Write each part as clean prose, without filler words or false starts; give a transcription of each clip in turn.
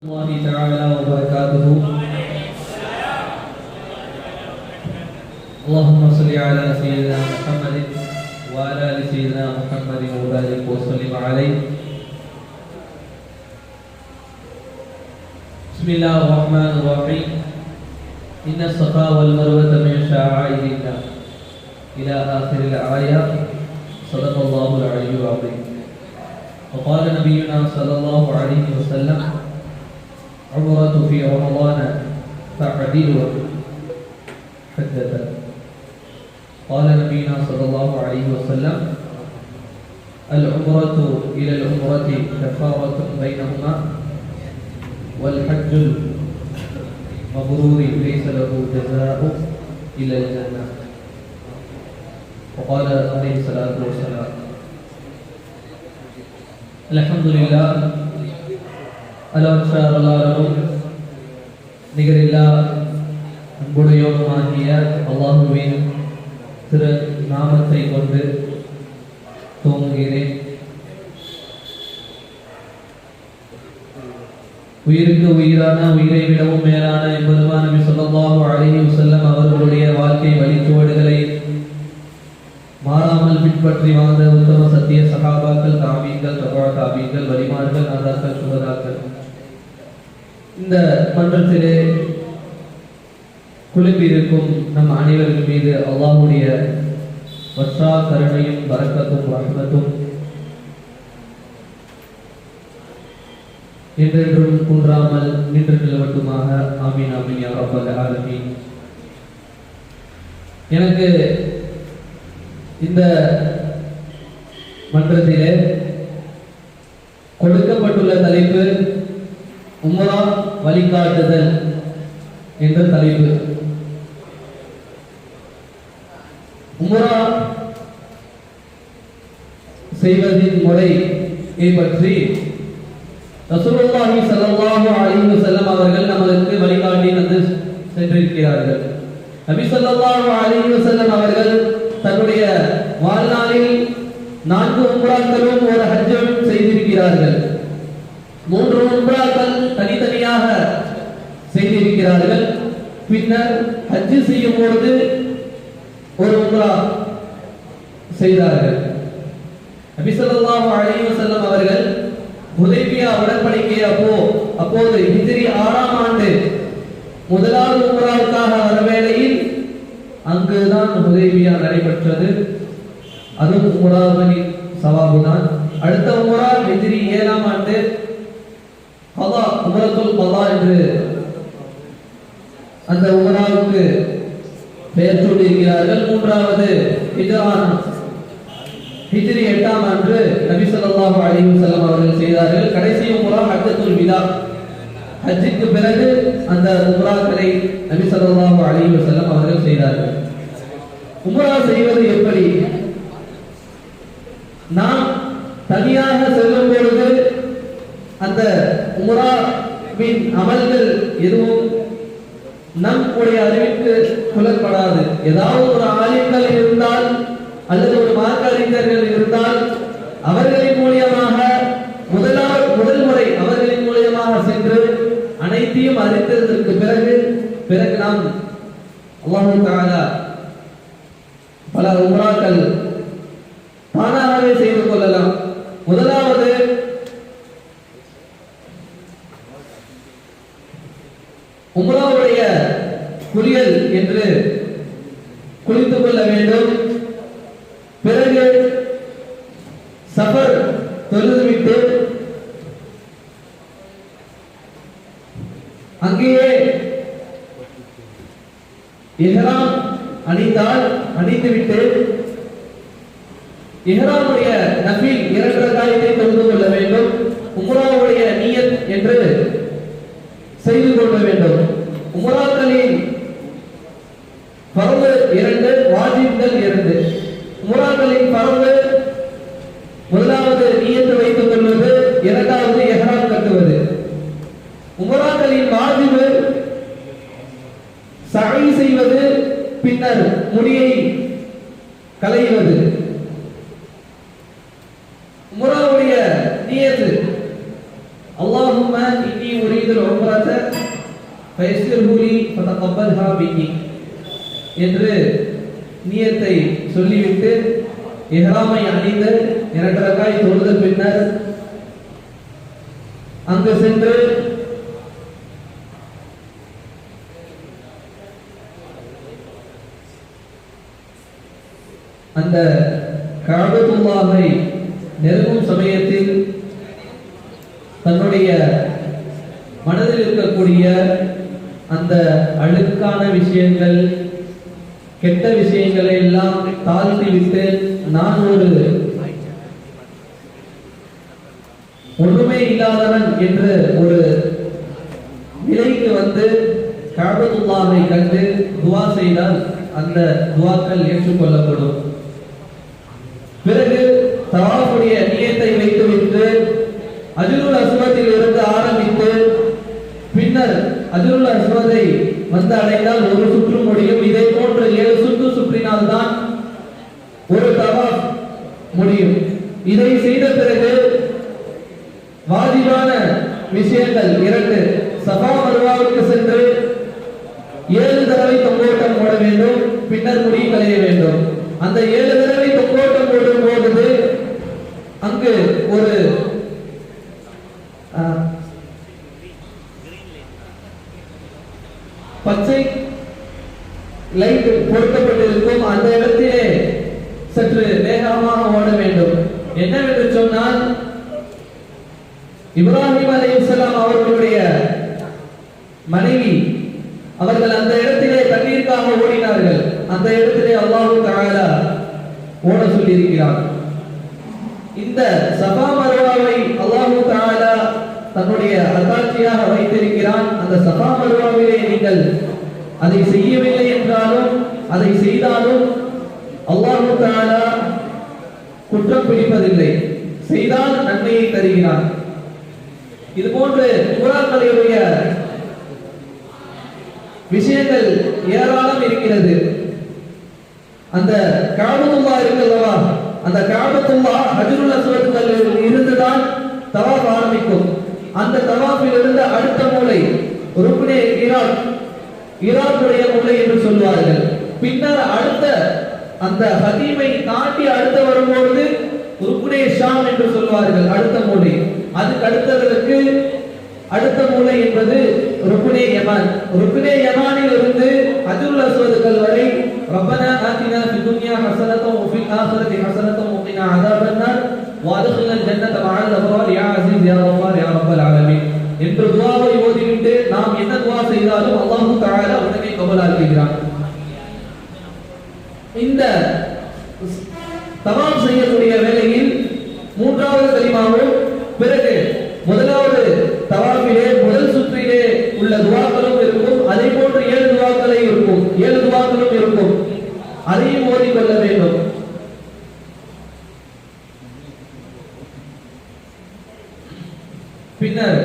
الله تعالى وبركاته. اللهم صل على سيدنا محمد وعلى ال سيدنا محمد وبارك وسلم عليه. بسم الله الرحمن الرحيم. إن الصفا والمروة من شعائر الله إلى آخر الآية. صدق الله العلي العظيم. وقال نبينا صلى الله عليه وسلم: عمرة في رمضان تعدل حجة. قال نبينا صلى الله عليه وسلم: العمرة إلى العمرة كفارة بينهما والحج المبرور ليس له جزاء إلا الجنة. وقال عليه الصلاة والسلام: الحمد لله அல்லாஹ்வும் நிகரில்லா அன்புடையோனுமாகிய அல்லாஹுவின் திரு நாமத்தை கொண்டு துவங்குகிறேன். உயிருக்கு உயிரான, உயிரை விடவும் மேலான எம்பெருமான் நபி ஸல்லல்லாஹு அலைஹி வஸல்லம் அவர்களுடைய வாழ்க்கை வழிச்சுவடுகளை மாறாமல் பின்பற்றி வாழ்ந்த உத்தம சத்திய சஹாபாக்கள், தாபீன்கள், தபா தாபீன்கள், வலிமார்கள், நாதாக்கள், சுஹதாக்கள், இந்த மன்றத்திலே குழும்பிருக்கும் நம் அனைவர்கள் மீது அல்லாஹ்வுடைய வற்றா கருணையும் பரக்கத்தும் ரஹ்மத்தும் என்றென்றும் குன்றாமல் நின்று நிலவட்டுமாக. ஆமீன் ஆமீன் யா ரப்பல் ஆலமீன். எனக்கு இந்த மன்றத்திலே கொடுக்கப்பட்டுள்ள தலைப்பு உம்ரா வழிகாட்டுதல் என்ற தலைப்பு. உம்ரா செய்வதின் முறையை பற்றி ரசூலுல்லாஹி ஸல்லல்லாஹு அலைஹி வஸல்லம் அவர்கள் நமக்கு வழிகாட்டி வந்து சென்றிருக்கிறார்கள். நபி ஸல்லல்லாஹு அலைஹி வஸல்லம் அவர்கள் தன்னுடைய வாழ்நாளில் 4 உம்ராக்களும் ஒரு ஹஜ்ஜும் செய்திருக்கிறார்கள். 3 உம்ராக்கள் தனித்தனியாக செய்திருக்கிறார்கள். பின்னர் ஹஜ் செய்யும் பொழுது ஒரு உம்ரா செய்தார்கள். நபி ஸல்லல்லாஹு அலைஹி வஸல்லம் அவர்கள் ஹுதைபியா உடன்படிக்கை அப்போது ஹிஜ்ரி 6ஆம் ஆண்டு முதலாவது உம்ராவுக்காக வர வேளையில் அங்குதான் ஹுதைபியா நடைபெற்றது. அதுவும் உம்ராவின் சவாபுதான். அடுத்த உம்ரா ஹிஜ்ரி 7ஆம் ஆண்டு கலா, உம்ரத்துல் கலா என்று அந்த உம்ராவுக்கு பெயர் சூட்டியிருக்கிறார்கள். 3வது ஹிஜ்ரி 8ஆம் ஆண்டு நபி ஸல்லல்லாஹு அலைஹி வஸல்லம் அவர்கள் செய்தார்கள். கடைசி உம்ரா ஹஜ்ஜத்துல் விதா, ஹஜ்ஜுக்கு பிறகு அந்த உம்ராக்களை நபி ஸல்லல்லாஹு அலைஹி வஸல்லம் அவர்கள் செய்தார்கள். உம்ரா செய்வது எப்படி? நாம் தனியாக செல்லும் பொழுது அந்த உம்ராவின் அமல்கள் எதுவும் நம்முடைய அறிவிற்கு புலப்படாது. ஏதாவது ஒரு ஆலிம்கள் இருந்தால் அல்லது ஒரு மார்க்க அறிஞர்கள் இருந்தால் அவர்களின் மூலியமாக முதல் முறை அவர்களின் மூலியமாக சென்று அனைத்தையும் அறிந்ததற்கு பிறகு நாம் அல்லாஹ் தஆலா பல உம்ராக்கள் தானாகவே செய்து கொள்ளலாம். முதலாவது உம்ராவுடைய குளியல் என்று குளித்துக் கொள்ள வேண்டும். பிறகு சஃபர் தொழுதுவிட்டு அங்கேயே இஹ்ராம் அணிந்துவிட்டு இஹ்ராமுடைய நஃபில் 2 ரக்காயத்தை தொழுது கொள்ள வேண்டும். உம்ராவுடைய நியத் என்று செய்து கொள்ள வேண்டும். உம்ராக்களின் ஃபர்து 2, வாஜிப்கள் 2. உம்ராக்களின் ஃபர்து முதலாவது நியத் வைத்துக் கொள்வது, 2வது இஹ்ராம் கட்டுவது. உம்ராக்களின் வாஜிப் சஅய் செய்வது, பின்னர் முடியை களைவது. உம்ராவுடைய நியத் اللهم إني أريد ஃபயஸ்ஸிர்ஹு ஃபதகப்பல்ஹா மின்னி என்று நியத்தை சொல்லிவிட்டு இஹ்ராமை அணிந்து 2 ரக்காய் தொழுத பின்னர் அங்கு சென்று அந்த கஅபத்துல்லாஹை நெருங்கும் சமயத்தில் தன்னுடைய மனதில் இருக்கக்கூடிய அந்த அழுக்கான விஷயங்கள், கெட்ட விஷயங்களை எல்லாம் தாழ்த்தி விட்டு நான் ஒரு ஒன்றுமே இல்லாதவன் என்ற ஒரு நிலைக்கு வந்து கஅபத்துல்லாஹை கண்டு துஆ செய்தால் அந்த துஆக்கள் ஏற்றுக்கொள்ளப்படும். பிறகு தவாஃபுடைய நியத்தை வைத்துவிட்டு அஜ்ருல் அஸ்வதில் இருந்து ஆரம்பித்து பின்னர் அஜ்ருல் அஸ்வதை வந்து அடைந்தால் ஒரு சுற்று முடியும். இதை போன்று 7 சுற்று சுற்றினால்தான் ஒரு தவாஃப் முடியும். இதை செய்த பிறகு வாஜிபான விஷயங்கள் 2, சஃபா மர்வாவுக்கு சென்று 7 தடவை தொங்கோட்டம் போட வேண்டும். பின்னர் முடி களைய வேண்டும். அந்த 7 தடவை தொங்கோட்டம் போடும் போது அங்கு ஒரு பச்சை லைட் பொருத்தப்பட்டிருக்கும். அந்த இடத்திலே சற்று வேகமாக ஓட வேண்டும். என்னவென்று சொன்னால் இப்ராஹிம் அலைஹிஸ்ஸலாம் அவர்களுடைய மனைவி அவர்கள் அந்த இடத்திலே தண்ணீருக்காக ஓடினார்கள். அந்த இடத்திலே அல்லாஹ் தஆலா ஓட சொல்லி இருக்கிறார். இந்த சஃபா மர்வாவை அல்லாஹ் தஆலா தன்னுடைய அத்தாட்சியாக வைத்திருக்கிறான். அந்த சஃபா மர்வாவிலே நீங்கள் அதை செய்யவில்லை என்றாலும் அதை செய்தாலும் அல்லாஹ் தஆலா குற்றம் பிடிப்பதில்லை. செய்தால் நன்மையை தருகிறான். இது போன்று உம்ராக்களுடைய விஷயங்கள் ஏராளம் இருக்கிறது. அந்த கஅபத்துல்லாஹ் இருக்கிறதா, அந்த கஅபத்துல்லாஹ் ஹஜ்ருல் அஸ்வதில் இருந்துதான் தவாஃப் ஆரம்பிக்கும். அந்த தவாஃபில் இருந்து அடுத்த மூலை ருக்னே ஈராக்குடைய மூலை என்று சொல்வார்கள். பின்னர் அடுத்த அந்த ஹதீமை தாண்டி அடுத்து வரும்போது ருக்னே ஷாம் என்று சொல்வார்கள், அடுத்த மூலை. அதுக்கு அடுத்ததற்கு அடுத்த மூலை என்பது ருக்னே யமான். ருக்னே யமானில் இருந்து ஹஜ்ருல் அஸ்வதுல் வரை ரப்பனா ஆதினா ஃபித் துன்யா ஹஸனத்தன் வ ஃபில் ஆখিরাতি ஹஸனத்தன் வ கினா அஸாபன்னார் வ அத்கில்னல் ஜன்னத மஅல் அப்ரார் யா அஸீஸ் யா கஃபார் யா ரப்பல் ஆலமீன் என்ற துஆவை ஓதிவிட்டு நாம் என்ன துஆ செய்தாலும் அல்லாஹ் தஆலா உடனே கபூலாக்குகிறான். இந்த தவாஃப் செய்யக்கூடிய வேளையில் 3வது கலிமாவும் பிறகு முதலாவது தவாஃபிலே முதல் சுற்றிலே உள்ள துஆக்களும் இருக்கும். அதே போன்று 7 துஆக்களும் இருக்கும். 7 துஆக்களும் இருக்கும். அதையும் ஓதிக்கொள்ள வேண்டும். பின்னர்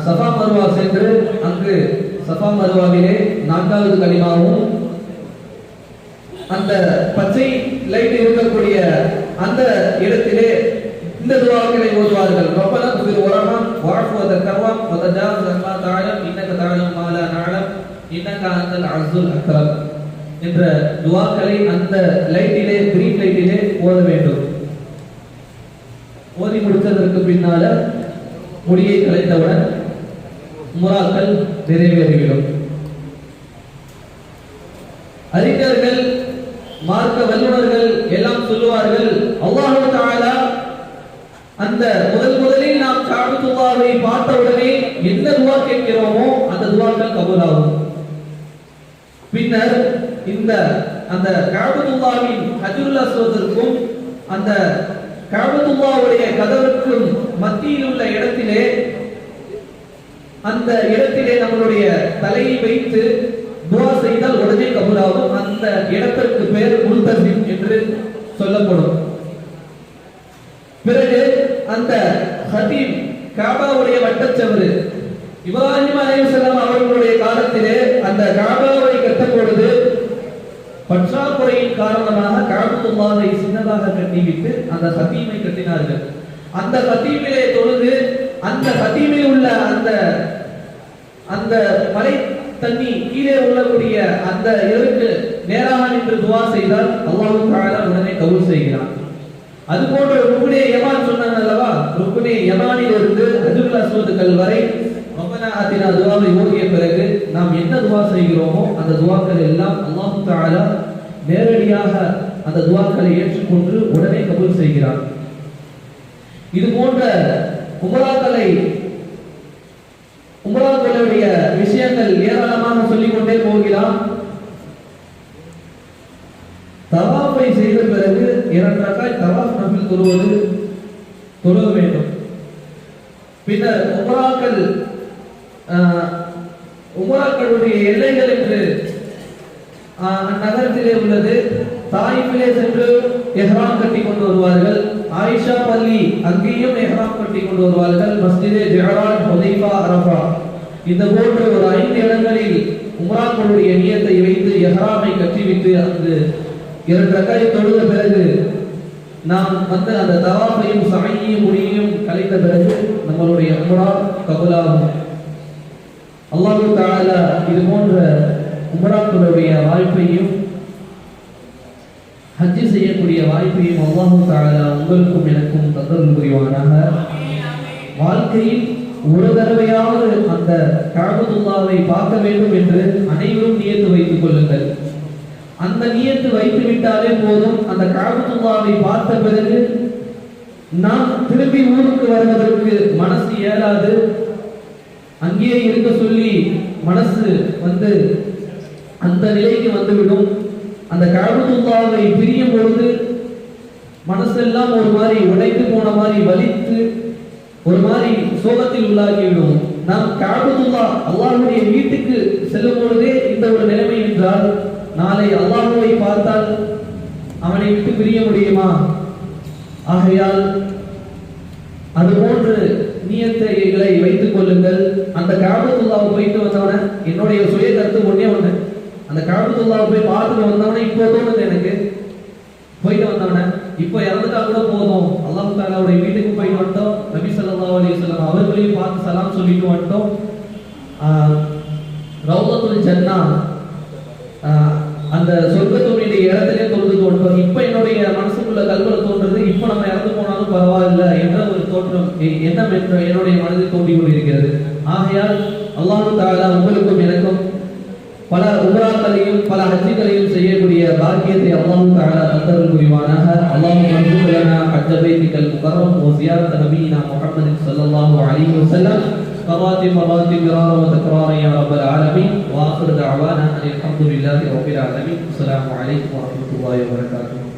சஃபா மர்வா சென்று அங்கு சஃபா மர்வாவிலே 4வது கலிமாவும் அந்த பச்சை லைட் இருக்கக்கூடிய அந்த இடத்திலே இந்த துஆக்களை ஓதுவார்கள். ரப்பனா குஃபிர் வரஹம் வஅஃபு வதக்கர்ரம் வதஜாவஸ் அம்மா தஅலம் இன்னக தஅலம் மா லா நஅலம் இன்னக அன்தல் அஸ்ஸுல் அக்ரம் என்ற துஆக்களை அந்த லைட்டிலே கிரீன் லைட்டிலே ஓத வேண்டும். ஓதி முடித்ததற்கு பின்னால முடியை களைந்தவுடன் உம்ராக்கள் நிறைவேறிவிடும். அறிஞர்கள் மார்க்க வல்லுநர்கள் எல்லாம் சொல்லுவார்கள், அல்லாஹ் தஆலா அந்த முதலில் நாம் கஅபத்துல்லாஹை பார்த்தவுடனே என்ன துஆ கேட்கிறோமோ அந்த துஆக்கள் கபூலாகும். பின்னர் இந்த அந்த கஅபத்துல்லாஹின் ஹஜ்ருல் அஸ்வதிற்கும் அந்த கஅபத்துல்லாஹுடைய கதவுக்கும் மத்தியில் உள்ள இடத்திலே அந்த இடத்திலே நம்மளுடைய தலையை வைத்து துஆ செய்தால் உடனே கபூலாகும். அந்த இடத்திற்கு பெயர் முல்தஸிம் என்று சொல்லப்படும். பிறகு அந்த ஹதீம் காபாவுடைய வட்டச்சவறு இப்ராஹிம் அலைஹிஸ்ஸலாம் அவர்களுடைய காலத்திலே அந்த காபாவை கட்டும் பொழுது பற்றாக்குறையின் காரணமாக கஅபத்துல்லாஹை சின்னதாக கட்டிவிட்டு அந்த ஹதீமை கட்டினார்கள். அந்த ஹதீமிலே தொழுது அந்த ஹதீமில் உள்ள அந்த அந்த மலை தண்ணி கீழே உள்ளக்கூடிய அந்த இதற்கு நேராக நின்று துவா செய்தால் அல்லாஹ் தஆலா உடனே கபூல் செய்கிறான். அதுபோன்ற ருக்னே யமான் சொன்னாங்க அல்லவா, ருக்னே யமானில் இருந்து ஹஜ்ருல் அஸ்வதுகள் வரை ரப்பனா ஆதினா துஆவை ஓதிய பிறகு நாம் என்ன துவா செய்கிறோமோ அந்த துவாக்கள் எல்லாம் அல்லாஹ் தஆலா நேரடியாக அந்த துவாக்களை ஏற்றுக்கொண்டு உடனே கபூல் செய்கிறான். இது போன்ற உம்ராக்களுடைய விஷயங்கள் ஏராளமாக சொல்லிக்கொண்டே போகலாம். தவாஃபை செய்த பிறகு 2 ரக்காத் தவாஃப் நஃபில் தொழுவ வேண்டும். பின்னர் உம்ராக்களுடைய எல்லைகள் என்று நகரத்திலே உள்ளது. தாயிஃபிலே சென்று இஹ்ராம் கட்டி கொண்டு வருவார்கள். ஆயிஷா பள்ளி அங்கேயும் இஹ்ராம் கட்டி கொண்டு வருவார்கள். மஸ்ஜிதே ஜிஹரான், ஹுதைஃபா, அரஃபா இந்த போன்ற ஒரு 5 இடங்களில் உம்ராக்களுடைய நியத்தை வைத்து இஹ்ராமை கட்டிவிட்டு அங்கு 2 ரக்காத் தொழுத பிறகு நாம் வந்து அந்த தவாஃபையும் சஅயையும் முடியையும் கலைத்த பிறகு நம்மளுடைய உம்ரா கபூலாகும். அல்லாஹ் தஆலா இது போன்ற உம்ராக்களுடைய வாய்ப்பையும் ஹஜ் செய்யக்கூடிய வாய்ப்பையும் அல்லாஹ் தஆலா உங்களுக்கும் எனக்கும் தந்தருள் புரிவானாக. வாழ்க்கையில் ஒரு தடவையாவது அந்த கஅபத்துல்லாஹை பார்க்க வேண்டும் என்று அனைவரும் நியத்து வைத்துக் கொள்ளுங்கள். அந்த நியத்து வைத்து விட்டாலே போதும். அந்த கஅபத்துல்லாஹை பார்த்த பிறகு நாம் திரும்பி ஊருக்கு வருவதற்கு மனசு இயலாது. அங்கேயே இருக்க சொல்லி மனசு வந்து அந்த நிலைக்கு வந்துவிடும். அந்த கஅபத்துல்லாஹை பிரியும் பொழுது மனசெல்லாம் ஒரு மாதிரி உடைந்து போன மாதிரி வலித்து ஒரு மாதிரி சோகத்தில் உள்ளாகிவிடும். நாம் கஅபத்துல்லாஹ் அல்லாஹ்வுடைய வீட்டுக்கு செல்லும் பொழுதே இந்த ஒரு நிலைமை என்றால் நாளை அல்லாஹ்வை பார்த்தால் அவனை விட்டு பிரிய முடியுமா? ஆகையால் அதுபோன்று நியத்தைகளை வைத்துக் கொள்ளுங்கள். அந்த கஅபத்துல்லாஹ் போயிட்டு வந்தவன என்னுடைய சுய கருத்து ஒண்ணு, அந்த கஅபத்துல்லாஹ் போய் பார்த்துட்டு வந்தவன இப்போ தோணுது எனக்கு, போயிட்டு வந்தவன இப்போ இறந்துட்டா கூட போதும், அல்லாஹ் தஆலாவுடைய வீட்டுக்கு போயிட்டு வந்துட்டோம், நபி ஸல்லல்லாஹு அலைஹி வஸல்லம் அவர்களையும் பார்த்து சலாம் சொல்லிட்டு வந்துட்டோம், ரௌதத்துல் ஜன்னா அந்த சொர்க்கத்துடைய இடத்திலே தொழுது வந்துட்டோம். இப்போ என்னுடைய மனசுக்குள்ள கல்வில தோன்றது இப்போ நம்ம இறந்து போனாலும் பரவாயில்லை என்ற ஒரு தோற்றம் எண்ணம் என்னுடைய மனதில் தோன்றிக் கொண்டிருக்கிறது. ஆகையால் அல்லாஹ் தஆலா உங்களுக்கும் எனக்கும் பல உம்ராக்களையும் பல ஹஜ்ஜுகளையும் செய்யக்கூடிய பாக்கியத்தை அல்லாஹ் தஆலா தந்தருள் புரிவானாக. அல்லாஹும்ம அர்ஸுக் லனா ஹஜ்ஜ பைத்திகல் முகர்ரம் வ ஸியாரத நபியினா முஹம்மது ஸல்லல்லாஹு அலைஹி வஸல்லம் கராத்தி மராத்தி மிரார வ தக்ரார யா ரப்பல் ஆலமீன். வ ஆகிரு தஅவானா அனில் ஹம்துலில்லாஹி ரப்பில் ஆலமீன். அஸ்ஸலாமு அலைக்கும் வ ரஹ்மத்துல்லாஹி வ பரகாத்துஹு.